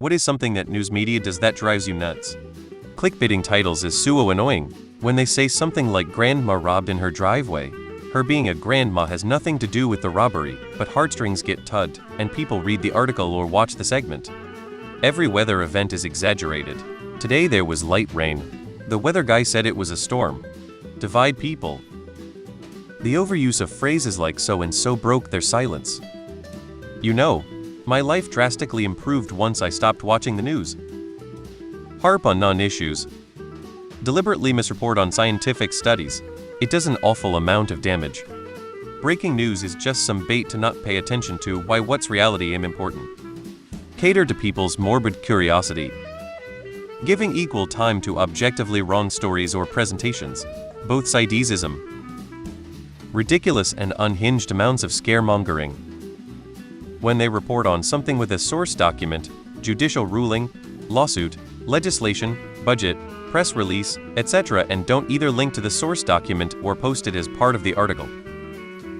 What is something that news media does that drives you nuts? Clickbaiting titles is so annoying. When they say something like grandma robbed in her driveway, her being a grandma has nothing to do with the robbery, but heartstrings get tugged, and people read the article or watch the segment. Every weather event is exaggerated. Today there was light rain. The weather guy said it was a storm. Divide people. The overuse of phrases like so and so broke their silence. You know, my life drastically improved once I stopped watching the news. Harp on non-issues. Deliberately misreport on scientific studies. It does an awful amount of damage. Breaking news is just some bait to not pay attention to why what's reality am important. Cater to people's morbid curiosity. Giving equal time to objectively wrong stories or presentations. Both sidesism. Ridiculous and unhinged amounts of scaremongering. When they report on something with a source document, judicial ruling, lawsuit, legislation, budget, press release, etc. and don't either link to the source document or post it as part of the article.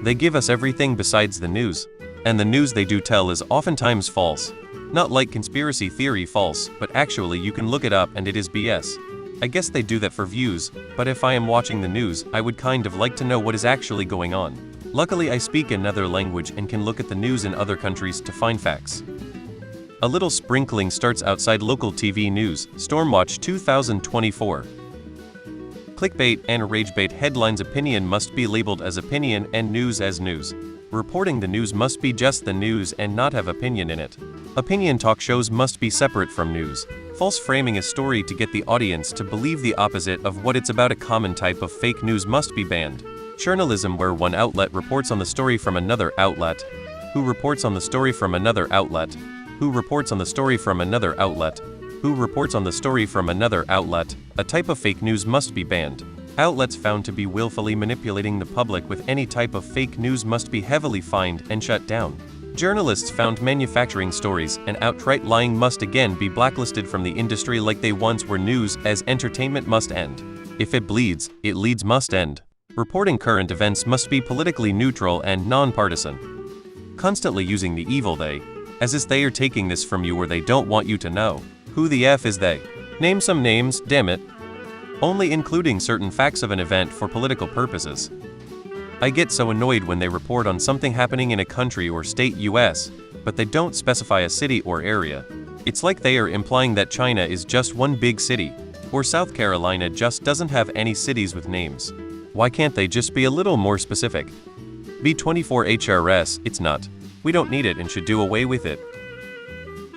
They give us everything besides the news, and the news they do tell is oftentimes false. Not like conspiracy theory false, but actually you can look it up and it is BS. I guess they do that for views, but if I am watching the news, I would kind of like to know what is actually going on. Luckily I speak another language and can look at the news in other countries to find facts. A little sprinkling starts outside local TV news, Stormwatch 2024. Clickbait and ragebait headlines. Opinion must be labeled as opinion and news as news. Reporting the news must be just the news and not have opinion in it. Opinion talk shows must be separate from news. False framing a story to get the audience to believe the opposite of what it's about. A common type of fake news must be banned. Journalism where one outlet reports on the story from another outlet, who reports on the story from another outlet, who reports on the story from another outlet, who reports on the story from another outlet. A type of fake news must be banned. Outlets found to be willfully manipulating the public with any type of fake news must be heavily fined and shut down. Journalists found manufacturing stories and outright lying must again be blacklisted from the industry like they once were. News as entertainment must end. If it bleeds, it leads must end. Reporting current events must be politically neutral and non-partisan. Constantly using the evil they, as if they are taking this from you or they don't want you to know. Who the F is they? Name some names, damn it. Only including certain facts of an event for political purposes. I get so annoyed when they report on something happening in a country or state US, but they don't specify a city or area. It's like they are implying that China is just one big city, or South Carolina just doesn't have any cities with names. Why can't they just be a little more specific? B24HRS, it's not. We don't need it and should do away with it.